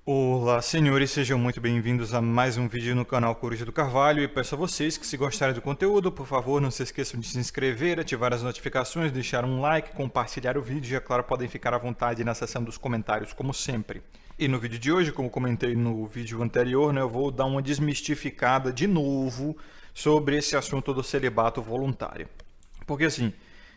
Olá, senhores, sejam muito bem-vindos a mais um vídeo no canal Coruja do Carvalho e peço a vocês que, se gostarem do conteúdo, por favor, não se esqueçam de se inscrever, ativar as notificações, deixar um like, compartilhar o vídeo e, é claro, podem ficar à vontade na seção dos comentários, como sempre. E no vídeo de hoje, como comentei no vídeo anterior, eu vou dar uma desmistificada de novo sobre esse assunto do celibato voluntário. Porque assim,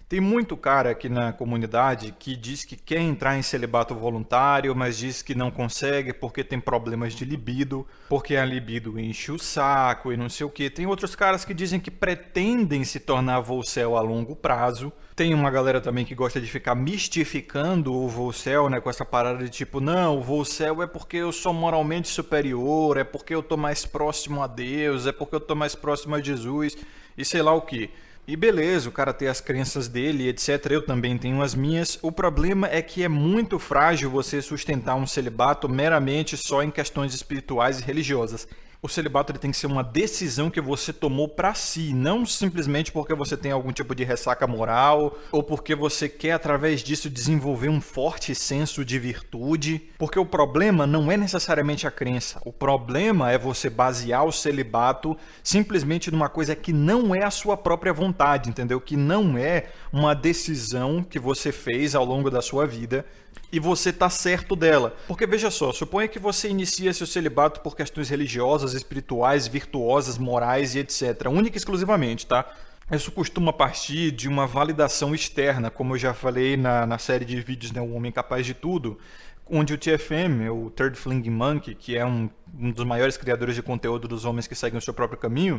tem muito cara aqui na comunidade que diz que quer entrar em celibato voluntário, mas diz que não consegue porque tem problemas de libido, porque a libido enche o saco e não sei o que. Tem outros caras que dizem que pretendem se tornar Volcel a longo prazo. Tem uma galera também que gosta de ficar mistificando o Volcel, com essa parada de tipo, não, o Volcel é porque eu sou moralmente superior, é porque eu tô mais próximo a Deus, é porque eu tô mais próximo a Jesus e sei lá o que. E beleza, o cara tem as crenças dele, etc. Eu também tenho as minhas. O problema é que é muito frágil você sustentar um celibato meramente só em questões espirituais e religiosas. O celibato ele tem que ser uma decisão que você tomou para si, não simplesmente porque você tem algum tipo de ressaca moral ou porque você quer através disso desenvolver um forte senso de virtude, porque o problema não é necessariamente a crença. O problema é você basear o celibato simplesmente numa coisa que não é a sua própria vontade, entendeu? Que não é uma decisão que você fez ao longo da sua vida e você tá certo dela. Porque veja só, suponha que você inicia seu celibato por questões religiosas, espirituais, virtuosas, morais e etc. Única e exclusivamente, tá? Isso costuma partir de uma validação externa, como eu já falei na série de vídeos, O Homem Capaz de Tudo, onde o TFM, o Third Fling Monkey, que é um dos maiores criadores de conteúdo dos homens que seguem o seu próprio caminho,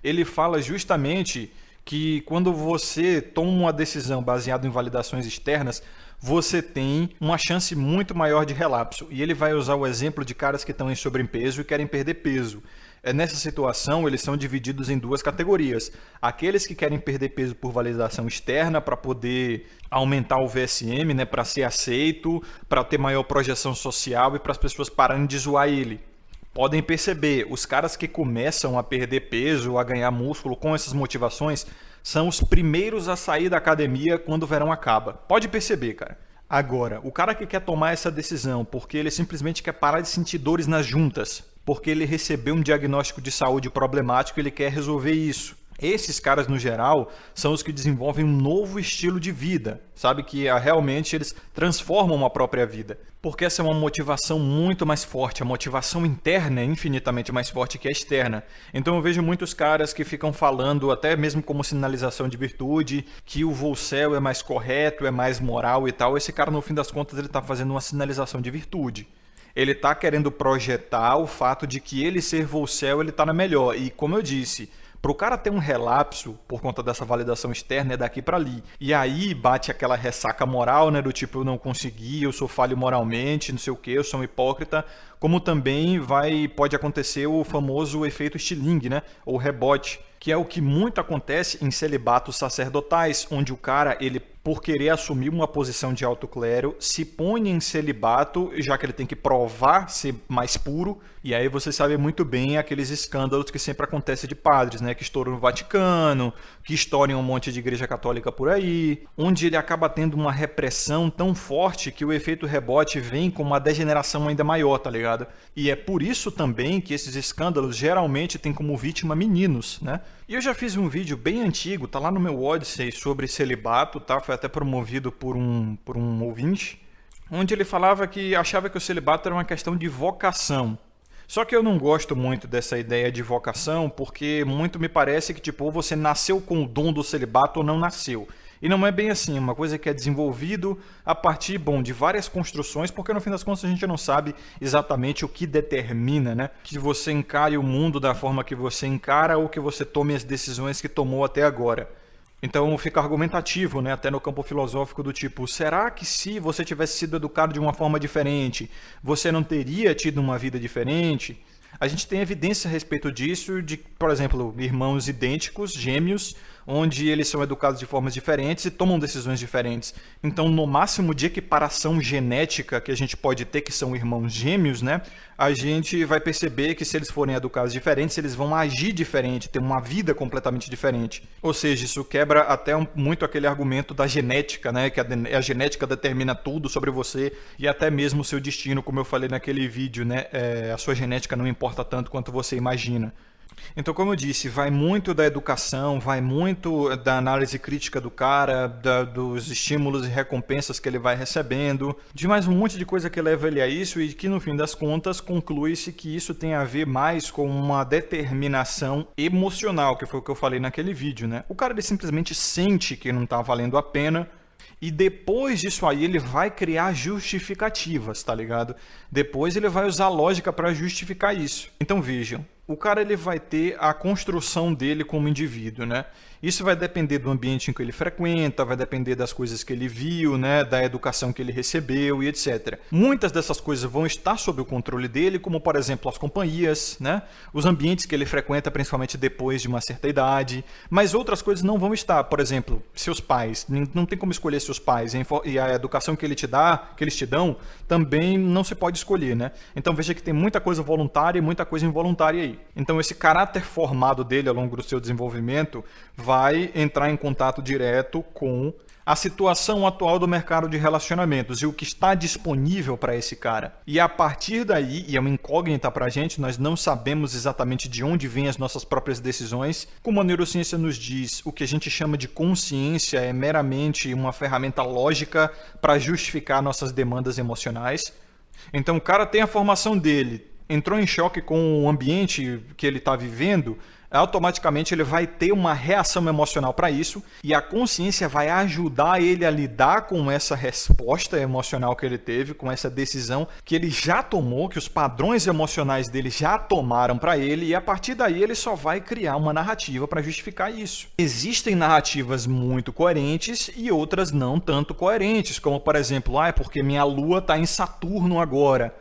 ele fala justamente que quando você toma uma decisão baseada em validações externas, você tem uma chance muito maior de relapso. E ele vai usar o exemplo de caras que estão em sobrepeso e querem perder peso. Nessa situação, eles são divididos em duas categorias. Aqueles que querem perder peso por validação externa para poder aumentar o VSM, para ser aceito, para ter maior projeção social e para as pessoas pararem de zoar ele. Podem perceber, os caras que começam a perder peso, a ganhar músculo com essas motivações, são os primeiros a sair da academia quando o verão acaba. Pode perceber, cara. Agora, o cara que quer tomar essa decisão porque ele simplesmente quer parar de sentir dores nas juntas, porque ele recebeu um diagnóstico de saúde problemático e ele quer resolver isso. Esses caras, no geral, são os que desenvolvem um novo estilo de vida, sabe? Que realmente eles transformam a própria vida. Porque essa é uma motivação muito mais forte. A motivação interna é infinitamente mais forte que a externa. Então eu vejo muitos caras que ficam falando, até mesmo como sinalização de virtude, que o Volcel é mais correto, é mais moral e tal. Esse cara, no fim das contas, ele está fazendo uma sinalização de virtude. Ele está querendo projetar o fato de que ele ser Volcel, ele está na melhor. E como eu disse, para o cara ter um relapso por conta dessa validação externa é daqui para ali. E aí bate aquela ressaca moral, do tipo, eu não consegui, eu sou falho moralmente, não sei o que, eu sou um hipócrita. Como também pode acontecer o famoso efeito Stilling, ou rebote, que é o que muito acontece em celibatos sacerdotais, onde o cara, ele, por querer assumir uma posição de alto clero, se põe em celibato, já que ele tem que provar ser mais puro, e aí você sabe muito bem aqueles escândalos que sempre acontecem de padres, que estouram no Vaticano, que estouram um monte de igreja católica por aí, onde ele acaba tendo uma repressão tão forte que o efeito rebote vem com uma degeneração ainda maior, tá ligado? E é por isso também que esses escândalos geralmente têm como vítima meninos, E eu já fiz um vídeo bem antigo, tá lá no meu Odyssey, sobre celibato, tá? Foi até promovido por um ouvinte, onde ele falava que achava que o celibato era uma questão de vocação. Só que eu não gosto muito dessa ideia de vocação, porque muito me parece que ou você nasceu com o dom do celibato ou não nasceu. E não é bem assim, uma coisa que é desenvolvido a partir, de várias construções, porque no fim das contas a gente não sabe exatamente o que determina, que você encare o mundo da forma que você encara ou que você tome as decisões que tomou até agora. Então fica argumentativo, até no campo filosófico do tipo, será que se você tivesse sido educado de uma forma diferente, você não teria tido uma vida diferente? A gente tem evidência a respeito disso, de, por exemplo, irmãos idênticos, gêmeos, onde eles são educados de formas diferentes e tomam decisões diferentes. Então, no máximo de equiparação genética que a gente pode ter, que são irmãos gêmeos, né, a gente vai perceber que se eles forem educados diferentes, eles vão agir diferente, ter uma vida completamente diferente. Ou seja, isso quebra até muito aquele argumento da genética, né, que a genética determina tudo sobre você e até mesmo o seu destino, como eu falei naquele vídeo, né, a sua genética não importa tanto quanto você imagina. Então, como eu disse, vai muito da educação, vai muito da análise crítica do cara, dos estímulos e recompensas que ele vai recebendo, de mais um monte de coisa que leva ele a isso e que, no fim das contas, conclui-se que isso tem a ver mais com uma determinação emocional, que foi o que eu falei naquele vídeo, né? O cara ele simplesmente sente que não está valendo a pena, e depois disso aí ele vai criar justificativas, tá ligado? Depois ele vai usar lógica para justificar isso. Então vejam, o cara ele vai ter a construção dele como indivíduo, né? Isso vai depender do ambiente em que ele frequenta, vai depender das coisas que ele viu, né? Da educação que ele recebeu e etc. Muitas dessas coisas vão estar sob o controle dele, como por exemplo as companhias, né? Os ambientes que ele frequenta, principalmente depois de uma certa idade, mas outras coisas não vão estar. Por exemplo, seus pais, não tem como escolher seus pais, e a educação que eles te dão, também não se pode escolher, né? Então veja que tem muita coisa voluntária e muita coisa involuntária aí. Então esse caráter formado dele ao longo do seu desenvolvimento vai entrar em contato direto com a situação atual do mercado de relacionamentos e o que está disponível para esse cara. E a partir daí, e é uma incógnita para a gente, nós não sabemos exatamente de onde vêm as nossas próprias decisões. Como a neurociência nos diz, o que a gente chama de consciência é meramente uma ferramenta lógica para justificar nossas demandas emocionais. Então o cara tem a formação dele, entrou em choque com o ambiente que ele está vivendo, automaticamente ele vai ter uma reação emocional para isso e a consciência vai ajudar ele a lidar com essa resposta emocional que ele teve, com essa decisão que ele já tomou, que os padrões emocionais dele já tomaram para ele, e a partir daí ele só vai criar uma narrativa para justificar isso. Existem narrativas muito coerentes e outras não tanto coerentes, como por exemplo, é porque minha lua está em Saturno agora.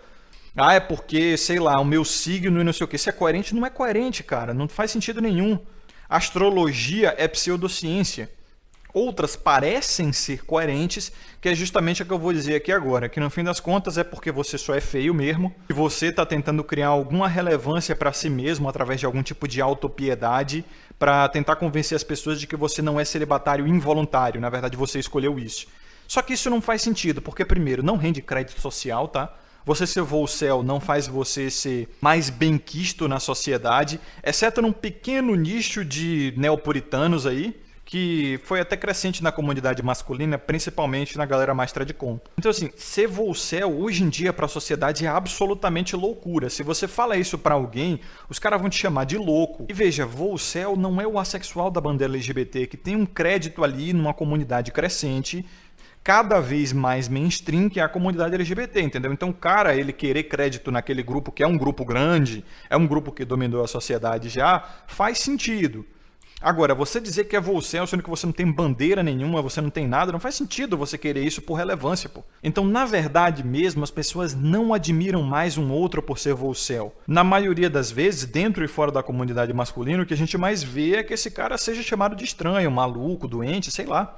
É porque, sei lá, o meu signo e não sei o que. Isso é coerente? Não é coerente, cara. Não faz sentido nenhum. Astrologia é pseudociência. Outras parecem ser coerentes, que é justamente o que eu vou dizer aqui agora. Que no fim das contas é porque você só é feio mesmo. E você está tentando criar alguma relevância para si mesmo através de algum tipo de autopiedade para tentar convencer as pessoas de que você não é celibatário involuntário. Na verdade, você escolheu isso. Só que isso não faz sentido, porque primeiro, não rende crédito social, tá? Você ser Volcel não faz você ser mais benquisto na sociedade, exceto num pequeno nicho de neopuritanos aí, que foi até crescente na comunidade masculina, principalmente na galera mais tradicom. Então assim, ser Volcel hoje em dia para a sociedade é absolutamente loucura. Se você fala isso para alguém, os caras vão te chamar de louco. E veja, Volcel não é o assexual da bandeira LGBT, que tem um crédito ali numa comunidade crescente, cada vez mais mainstream, que é a comunidade LGBT, entendeu? Então o cara, ele querer crédito naquele grupo, que é um grupo grande, é um grupo que dominou a sociedade já, faz sentido. Agora, você dizer que é Volcel, sendo que você não tem bandeira nenhuma, você não tem nada, não faz sentido você querer isso por relevância, pô. Então, na verdade mesmo, as pessoas não admiram mais um outro por ser Volcel. Na maioria das vezes, dentro e fora da comunidade masculina, o que a gente mais vê é que esse cara seja chamado de estranho, maluco, doente, sei lá.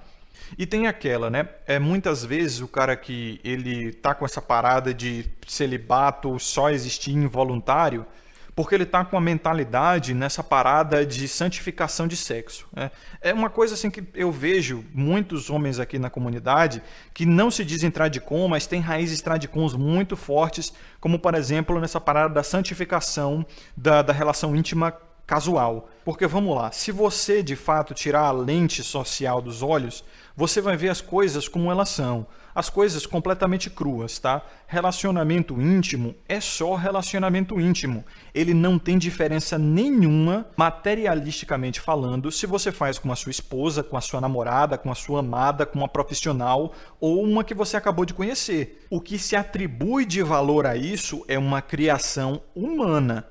E tem aquela, né? Muitas vezes o cara que ele tá com essa parada de celibato só existir involuntário, porque ele tá com a mentalidade nessa parada de santificação de sexo, né? É uma coisa assim que eu vejo muitos homens aqui na comunidade que não se dizem tradicom, mas têm raízes tradicoms muito fortes, como por exemplo nessa parada da santificação da relação íntima casual. Porque vamos lá, se você de fato tirar a lente social dos olhos, você vai ver as coisas como elas são. As coisas completamente cruas, tá? Relacionamento íntimo é só relacionamento íntimo. Ele não tem diferença nenhuma, materialisticamente falando, se você faz com a sua esposa, com a sua namorada, com a sua amada, com uma profissional ou uma que você acabou de conhecer. O que se atribui de valor a isso é uma criação humana.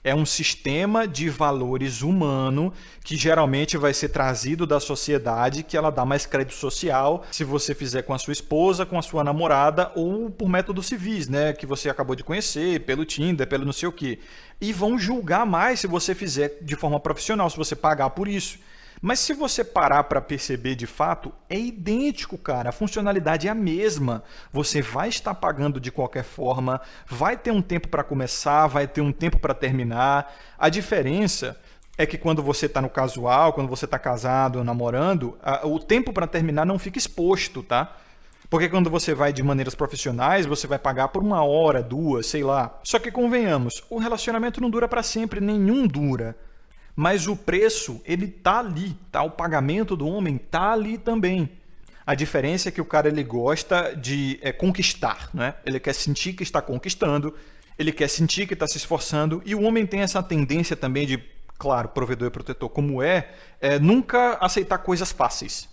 É um sistema de valores humano que geralmente vai ser trazido da sociedade, que ela dá mais crédito social se você fizer com a sua esposa, com a sua namorada ou por métodos civis, né, que você acabou de conhecer, pelo Tinder, pelo não sei o quê. E vão julgar mais se você fizer de forma profissional, se você pagar por isso. Mas se você parar para perceber de fato, é idêntico, cara. A funcionalidade é a mesma. Você vai estar pagando de qualquer forma, vai ter um tempo para começar, vai ter um tempo para terminar. A diferença é que quando você está no casual, quando você está casado, namorando, o tempo para terminar não fica exposto, tá? Porque quando você vai de maneiras profissionais, você vai pagar por 1 hora, 2, sei lá. Só que convenhamos, o relacionamento não dura para sempre, nenhum dura. Mas o preço, ele tá ali, tá? O pagamento do homem tá ali também. A diferença é que o cara ele gosta de conquistar, né? Ele quer sentir que está conquistando, ele quer sentir que está se esforçando, e o homem tem essa tendência também de, claro, provedor e protetor como nunca aceitar coisas fáceis.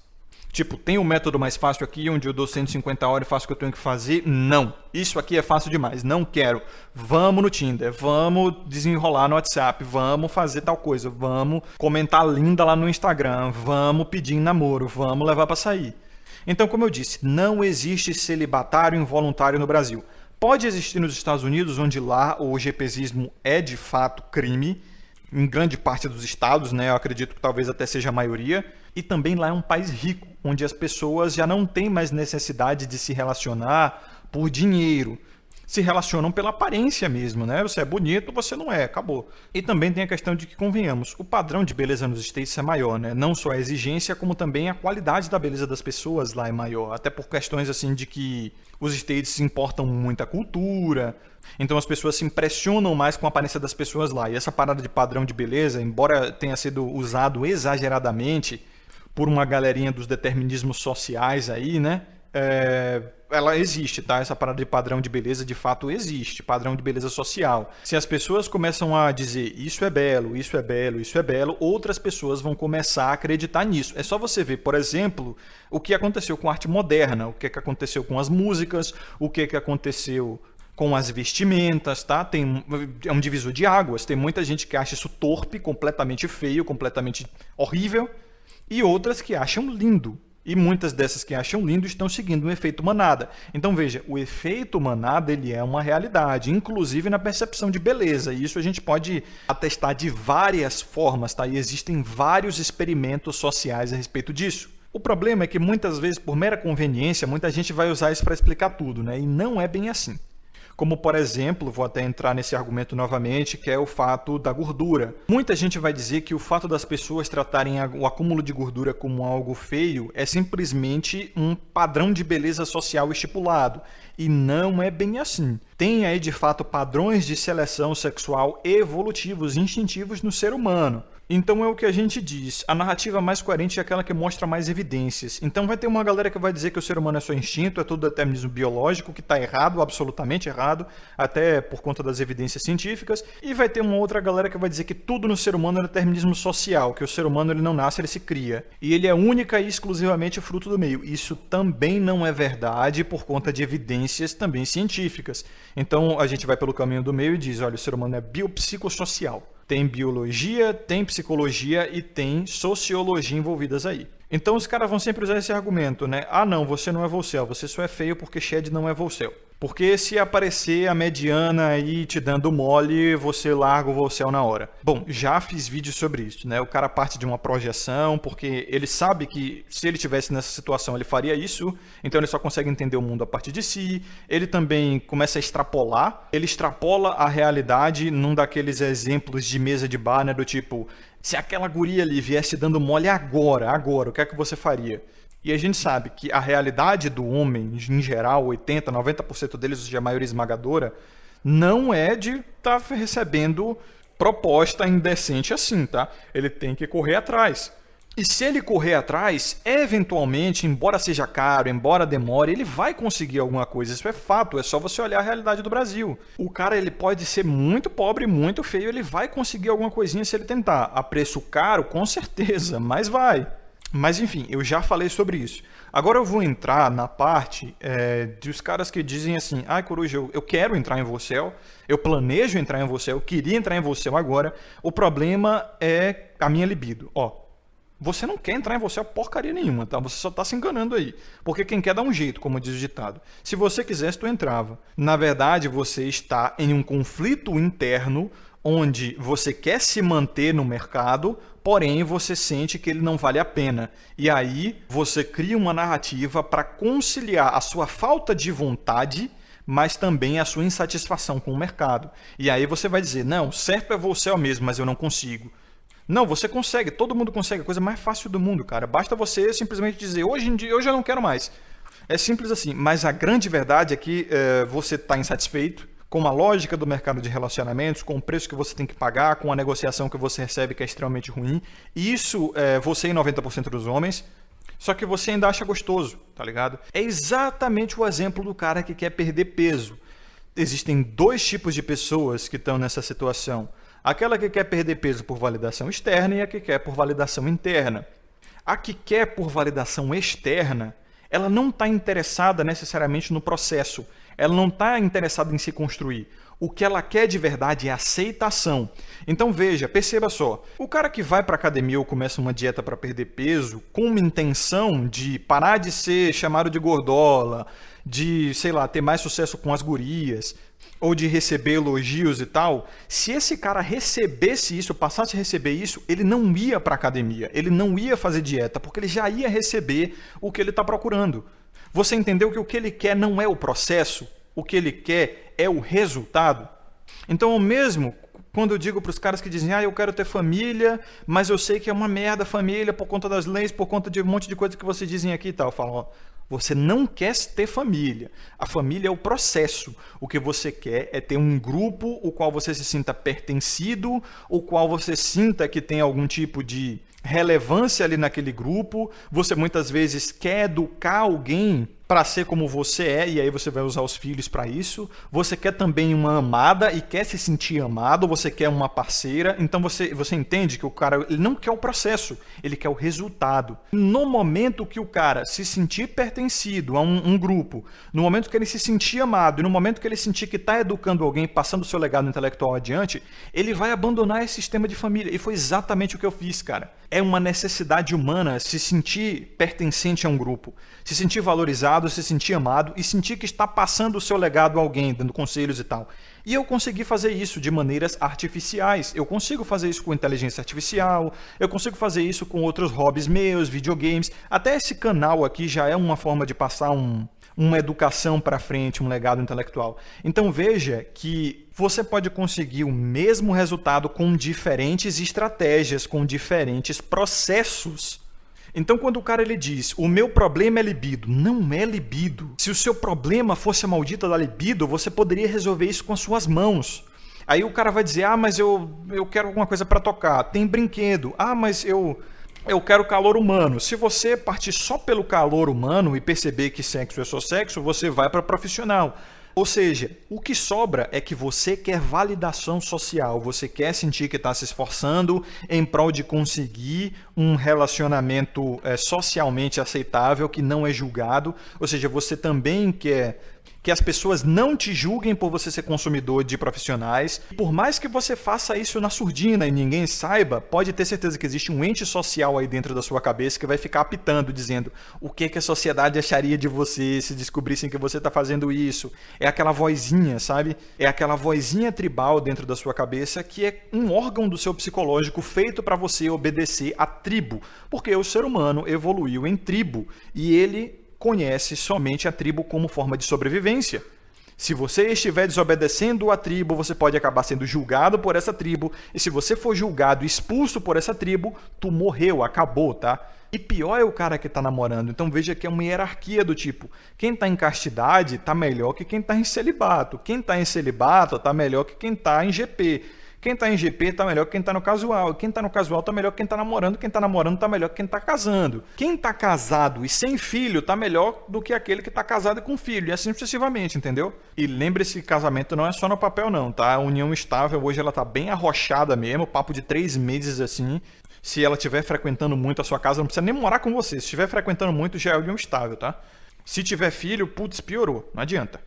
Tipo, tem um método mais fácil aqui, onde eu dou 150 horas e faço o que eu tenho que fazer? Não. Isso aqui é fácil demais. Não quero. Vamos no Tinder. Vamos desenrolar no WhatsApp. Vamos fazer tal coisa. Vamos comentar linda lá no Instagram. Vamos pedir em namoro. Vamos levar para sair. Então, como eu disse, não existe celibatário involuntário no Brasil. Pode existir nos Estados Unidos, onde lá o GPzismo é de fato crime, em grande parte dos estados, né? Eu acredito que talvez até seja a maioria. E também lá é um país rico, onde as pessoas já não têm mais necessidade de se relacionar por dinheiro. Se relacionam pela aparência mesmo, né? Você é bonito, você não é, acabou. E também tem a questão de que, convenhamos, o padrão de beleza nos States é maior, né? Não só a exigência, como também a qualidade da beleza das pessoas lá é maior. Até por questões assim de que os States importam muita cultura, então as pessoas se impressionam mais com a aparência das pessoas lá. E essa parada de padrão de beleza, embora tenha sido usado exageradamente por uma galerinha dos determinismos sociais aí, né? Ela existe, tá? Essa parada de padrão de beleza de fato existe, padrão de beleza social. Se as pessoas começam a dizer isso é belo, isso é belo, isso é belo, outras pessoas vão começar a acreditar nisso. É só você ver, por exemplo, o que aconteceu com a arte moderna, o que aconteceu com as músicas, o que aconteceu com as vestimentas, tá? É um divisor de águas. Tem muita gente que acha isso torpe, completamente feio, completamente horrível, e outras que acham lindo. E muitas dessas que acham lindo estão seguindo o efeito manada. Então veja, o efeito manada ele é uma realidade, inclusive na percepção de beleza. E isso a gente pode atestar de várias formas, tá? E existem vários experimentos sociais a respeito disso. O problema é que muitas vezes, por mera conveniência, muita gente vai usar isso para explicar tudo, né? E não é bem assim. Como, por exemplo, vou até entrar nesse argumento novamente, que é o fato da gordura. Muita gente vai dizer que o fato das pessoas tratarem o acúmulo de gordura como algo feio é simplesmente um padrão de beleza social estipulado. E não é bem assim. Tem aí, de fato, padrões de seleção sexual evolutivos, instintivos no ser humano. Então é o que a gente diz, a narrativa mais coerente é aquela que mostra mais evidências. Então vai ter uma galera que vai dizer que o ser humano é só instinto, é tudo determinismo biológico, que está errado, absolutamente errado, até por conta das evidências científicas. E vai ter uma outra galera que vai dizer que tudo no ser humano é determinismo social, que o ser humano ele não nasce, ele se cria. E ele é única e exclusivamente fruto do meio. Isso também não é verdade por conta de evidências também científicas. Então a gente vai pelo caminho do meio e diz, olha, o ser humano é biopsicossocial. Tem biologia, tem psicologia e tem sociologia envolvidas aí. Então os caras vão sempre usar esse argumento, né? Ah não, você não é Volcel, você só é feio porque Shed não é Volcel. Porque se aparecer a mediana aí te dando mole, você larga o Volcel na hora. Bom, já fiz vídeo sobre isso, né? O cara parte de uma projeção, porque ele sabe que se ele tivesse nessa situação ele faria isso, então ele só consegue entender o mundo a partir de si. Ele também começa a extrapolar, ele extrapola a realidade num daqueles exemplos de mesa de bar, né? Do tipo, se aquela guria ali viesse dando mole agora, o que é que você faria? E a gente sabe que a realidade do homem, em geral, 80%, 90% deles, ou seja, a maioria esmagadora, não é de estar recebendo proposta indecente assim, tá? Ele tem que correr atrás. E se ele correr atrás, eventualmente, embora seja caro, embora demore, ele vai conseguir alguma coisa. Isso é fato, é só você olhar a realidade do Brasil. O cara ele pode ser muito pobre, muito feio, ele vai conseguir alguma coisinha se ele tentar. A preço caro, com certeza, mas vai. Mas enfim, eu já falei sobre isso. Agora eu vou entrar na parte dos caras que dizem assim, ah, Coruja, eu quero entrar em Volcel, eu planejo entrar em Volcel, eu queria entrar em Volcel agora, o problema é a minha libido. Ó, você não quer entrar em Volcel porcaria nenhuma, tá? Você só tá se enganando aí. Porque quem quer dá um jeito, como diz o ditado. Se você quisesse, tu entrava. Na verdade, você está em um conflito interno onde você quer se manter no mercado, porém você sente que ele não vale a pena. E aí você cria uma narrativa para conciliar a sua falta de vontade, mas também a sua insatisfação com o mercado. E aí você vai dizer, não, certo é você mesmo, mas eu não consigo. Não, você consegue, todo mundo consegue, a coisa mais fácil do mundo, cara. Basta você simplesmente dizer, hoje em dia, hoje eu não quero mais. É simples assim, mas a grande verdade é que você está insatisfeito com a lógica do mercado de relacionamentos, com o preço que você tem que pagar, com a negociação que você recebe que é extremamente ruim. E isso você e 90% dos homens, só que você ainda acha gostoso, tá ligado? É exatamente o exemplo do cara que quer perder peso. Existem dois tipos de pessoas que estão nessa situação. Aquela que quer perder peso por validação externa e a que quer por validação interna. A que quer por validação externa, ela não está interessada necessariamente no processo. Ela não está interessada em se construir. O que ela quer de verdade é aceitação. Então veja, perceba só. O cara que vai para academia ou começa uma dieta para perder peso com uma intenção de parar de ser chamado de gordola, de, sei lá, ter mais sucesso com as gurias, ou de receber elogios e tal, se esse cara recebesse isso, passasse a receber isso, ele não ia para academia, ele não ia fazer dieta, porque ele já ia receber o que ele está procurando. Você entendeu que o que ele quer não é o processo, o que ele quer é o resultado? Então, mesmo quando eu digo para os caras que dizem, eu quero ter família, mas eu sei que é uma merda a família por conta das leis, por conta de um monte de coisa que vocês dizem aqui e tal, eu falo, você não quer ter família. A família é o processo. O que você quer é ter um grupo o qual você se sinta pertencido, o qual você sinta que tem algum tipo de relevância ali naquele grupo. Você muitas vezes quer educar alguém para ser como você é, e aí você vai usar os filhos para isso. Você quer também uma amada e quer se sentir amado, você quer uma parceira. Então você entende que o cara ele não quer o processo, ele quer o resultado. No momento que o cara se sentir pertencido a um grupo, no momento que ele se sentir amado e no momento que ele sentir que está educando alguém, passando o seu legado intelectual adiante, ele vai abandonar esse sistema de família. E foi exatamente o que eu fiz, cara. É uma necessidade humana se sentir pertencente a um grupo, se sentir valorizado, se sentir amado e sentir que está passando o seu legado a alguém, dando conselhos e tal. E eu consegui fazer isso de maneiras artificiais. Eu consigo fazer isso com inteligência artificial, eu consigo fazer isso com outros hobbies meus, videogames. Até esse canal aqui já é uma forma de passar uma educação para frente, um legado intelectual. Então veja que você pode conseguir o mesmo resultado com diferentes estratégias, com diferentes processos. Então quando o cara ele diz, o meu problema é libido, não é libido. Se o seu problema fosse a maldita da libido, você poderia resolver isso com as suas mãos. Aí o cara vai dizer, mas eu quero alguma coisa para tocar, tem brinquedo, mas eu quero calor humano. Se você partir só pelo calor humano e perceber que sexo é só sexo, você vai para profissional. Ou seja, o que sobra é que você quer validação social, você quer sentir que está se esforçando em prol de conseguir um relacionamento socialmente aceitável, que não é julgado. Ou seja, você também quer que as pessoas não te julguem por você ser consumidor de profissionais. Por mais que você faça isso na surdina e ninguém saiba, pode ter certeza que existe um ente social aí dentro da sua cabeça que vai ficar apitando, dizendo o que a sociedade acharia de você se descobrissem que você está fazendo isso. É aquela vozinha, sabe? É aquela vozinha tribal dentro da sua cabeça que é um órgão do seu psicológico feito para você obedecer à tribo. Porque o ser humano evoluiu em tribo e ele conhece somente a tribo como forma de sobrevivência. Se você estiver desobedecendo a tribo, você pode acabar sendo julgado por essa tribo, e se você for julgado e expulso por essa tribo, tu morreu, acabou, tá? E pior é o cara que tá namorando. Então veja que é uma hierarquia do tipo, quem tá em castidade tá melhor que quem tá em celibato. Quem tá em celibato tá melhor que quem tá em GP. Quem está em GP está melhor que quem está no casual. Quem está no casual está melhor que quem está namorando. Quem está namorando está melhor que quem está casando. Quem está casado e sem filho está melhor do que aquele que está casado e com filho. E assim sucessivamente, entendeu? E lembre-se que casamento não é só no papel não, tá? A união estável hoje ela está bem arrochada mesmo. Papo de 3 meses assim. Se ela estiver frequentando muito a sua casa, não precisa nem morar com você. Se estiver frequentando muito, já é união estável, tá? Se tiver filho, putz, piorou. Não adianta.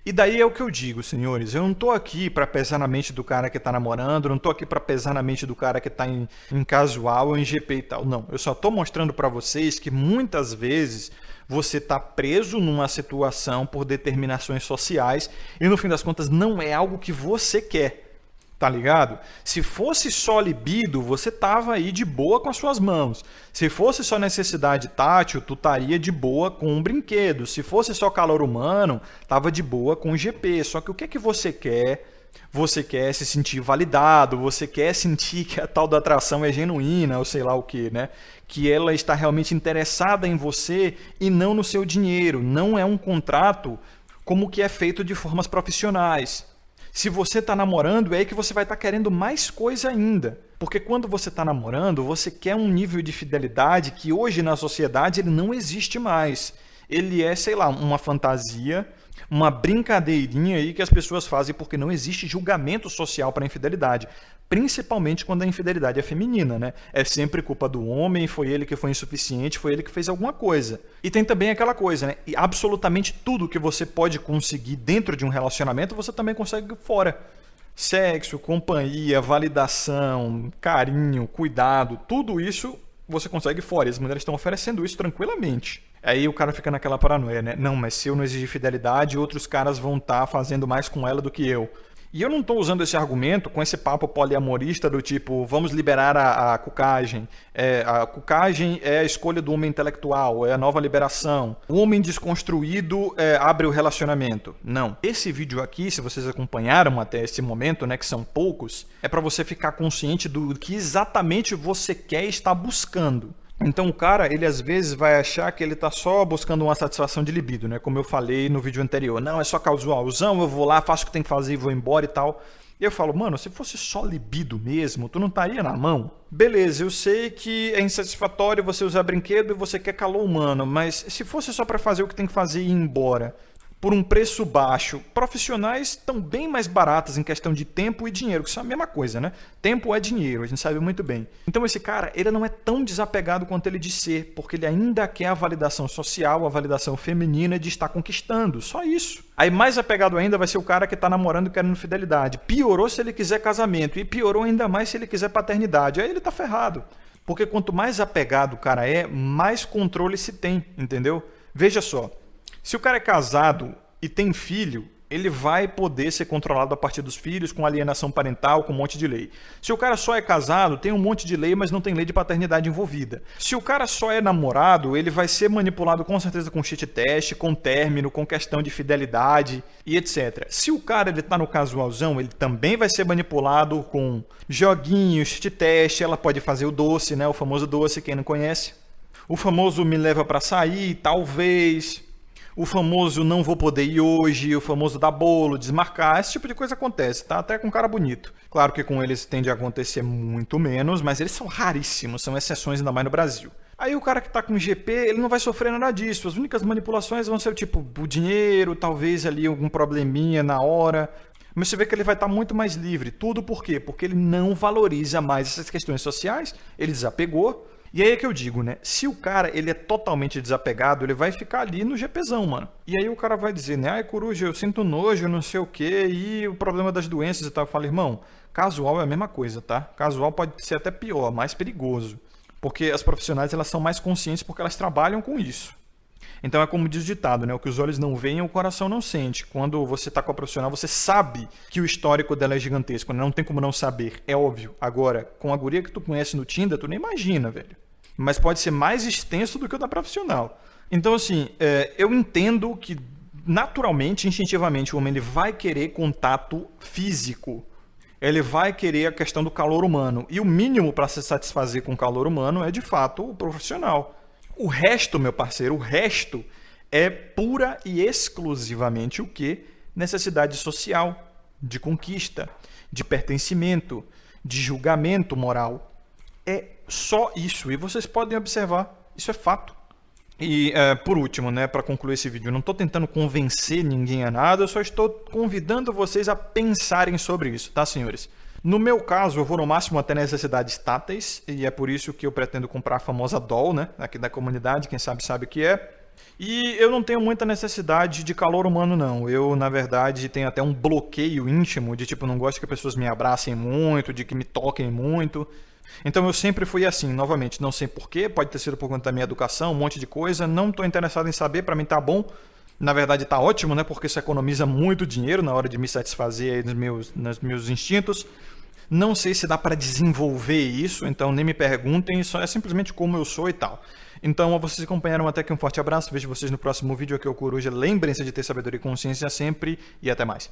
E daí é o que eu digo, senhores, eu não tô aqui para pesar na mente do cara que tá namorando, não tô aqui para pesar na mente do cara que tá em casual ou em GP e tal. Não, eu só tô mostrando para vocês que muitas vezes você tá preso numa situação por determinações sociais e no fim das contas não é algo que você quer. Tá ligado? Se fosse só libido, você tava aí de boa com as suas mãos. Se fosse só necessidade tátil, tu estaria de boa com um brinquedo. Se fosse só calor humano, tava de boa com o GP. Só que o que é que você quer? Você quer se sentir validado, você quer sentir que a tal da atração é genuína, ou sei lá o que, né? Que ela está realmente interessada em você e não no seu dinheiro. Não é um contrato como que é feito de formas profissionais. Se você está namorando, é aí que você vai estar querendo mais coisa ainda. Porque quando você está namorando, você quer um nível de fidelidade que hoje na sociedade ele não existe mais. Ele é, sei lá, uma fantasia, uma brincadeirinha aí que as pessoas fazem porque não existe julgamento social para a infidelidade. Principalmente quando a infidelidade é feminina, né? É sempre culpa do homem, foi ele que foi insuficiente, foi ele que fez alguma coisa. E tem também aquela coisa, né? E absolutamente tudo que você pode conseguir dentro de um relacionamento, você também consegue fora. Sexo, companhia, validação, carinho, cuidado, tudo isso você consegue fora. E as mulheres estão oferecendo isso tranquilamente. Aí o cara fica naquela paranoia, né? Não, mas se eu não exigir fidelidade, outros caras vão estar fazendo mais com ela do que eu. E eu não estou usando esse argumento com esse papo poliamorista do tipo, vamos liberar a cucagem. A cucagem é a escolha do homem intelectual, é a nova liberação. O homem desconstruído abre o relacionamento. Não. Esse vídeo aqui, se vocês acompanharam até esse momento, né, que são poucos, é para você ficar consciente do que exatamente você quer e está buscando. Então o cara, ele às vezes vai achar que ele tá só buscando uma satisfação de libido, né? Como eu falei no vídeo anterior. Não, é só casualzão, eu vou lá, faço o que tem que fazer e vou embora e tal. E eu falo, mano, se fosse só libido mesmo, tu não estaria na mão? Beleza, eu sei que é insatisfatório você usar brinquedo e você quer calor humano, mas se fosse só pra fazer o que tem que fazer e ir embora, por um preço baixo, profissionais estão bem mais baratas em questão de tempo e dinheiro, que isso é a mesma coisa, né? Tempo é dinheiro, a gente sabe muito bem. Então esse cara, ele não é tão desapegado quanto ele diz ser, porque ele ainda quer a validação social, a validação feminina de estar conquistando, só isso. Aí mais apegado ainda vai ser o cara que está namorando e querendo fidelidade. Piorou se ele quiser casamento e piorou ainda mais se ele quiser paternidade. Aí ele tá ferrado. Porque quanto mais apegado o cara é, mais controle se tem, entendeu? Veja só. Se o cara é casado e tem filho, ele vai poder ser controlado a partir dos filhos, com alienação parental, com um monte de lei. Se o cara só é casado, tem um monte de lei, mas não tem lei de paternidade envolvida. Se o cara só é namorado, ele vai ser manipulado com certeza com cheat test, com término, com questão de fidelidade e etc. Se o cara ele tá no casualzão, ele também vai ser manipulado com joguinhos, cheat test, ela pode fazer o doce, né? O famoso doce, quem não conhece. O famoso me leva pra sair, talvez... O famoso não vou poder ir hoje, o famoso dar bolo, desmarcar, esse tipo de coisa acontece, tá? Até com cara bonito. Claro que com eles tende a acontecer muito menos, mas eles são raríssimos, são exceções ainda mais no Brasil. Aí o cara que tá com GP, ele não vai sofrer nada disso. As únicas manipulações vão ser tipo o dinheiro, talvez ali algum probleminha na hora. Mas você vê que ele vai estar muito mais livre. Tudo por quê? Porque ele não valoriza mais essas questões sociais, ele desapegou. E aí é que eu digo, né? Se o cara ele é totalmente desapegado, ele vai ficar ali no GPzão, mano. E aí o cara vai dizer, né? Ai, coruja, eu sinto nojo, não sei o quê, e o problema das doenças e tal. Eu falo, irmão, casual é a mesma coisa, tá? Casual pode ser até pior, mais perigoso. Porque as profissionais, elas são mais conscientes porque elas trabalham com isso. Então é como diz o ditado, né? O que os olhos não veem, o coração não sente. Quando você tá com a profissional, você sabe que o histórico dela é gigantesco, né? Não tem como não saber, é óbvio. Agora, com a guria que tu conhece no Tinder, tu nem imagina, velho. Mas pode ser mais extenso do que o da profissional. Então, assim, eu entendo que naturalmente, instintivamente, o homem ele vai querer contato físico. Ele vai querer a questão do calor humano. E o mínimo para se satisfazer com o calor humano é, de fato, o profissional. O resto, meu parceiro, o resto é pura e exclusivamente o quê? Necessidade social, de conquista, de pertencimento, de julgamento moral. É só isso. E vocês podem observar, isso é fato. E, por último, né, para concluir esse vídeo, eu não estou tentando convencer ninguém a nada, eu só estou convidando vocês a pensarem sobre isso, tá, senhores? No meu caso, eu vou no máximo até necessidades táteis, e é por isso que eu pretendo comprar a famosa doll, né, aqui da comunidade, quem sabe sabe o que é. E eu não tenho muita necessidade de calor humano, não. Eu, na verdade, tenho até um bloqueio íntimo, de tipo, não gosto que as pessoas me abracem muito, de que me toquem muito. Então eu sempre fui assim, novamente, não sei porquê, pode ter sido por conta da minha educação, um monte de coisa, não estou interessado em saber, para mim tá bom. Na verdade tá ótimo, né? Porque isso economiza muito dinheiro na hora de me satisfazer aí nos meus instintos. Não sei se dá para desenvolver isso, então nem me perguntem, só é simplesmente como eu sou e tal. Então, vocês acompanharam até aqui, um forte abraço, vejo vocês no próximo vídeo. Aqui é o Coruja, lembrem-se de ter sabedoria e consciência sempre, e até mais.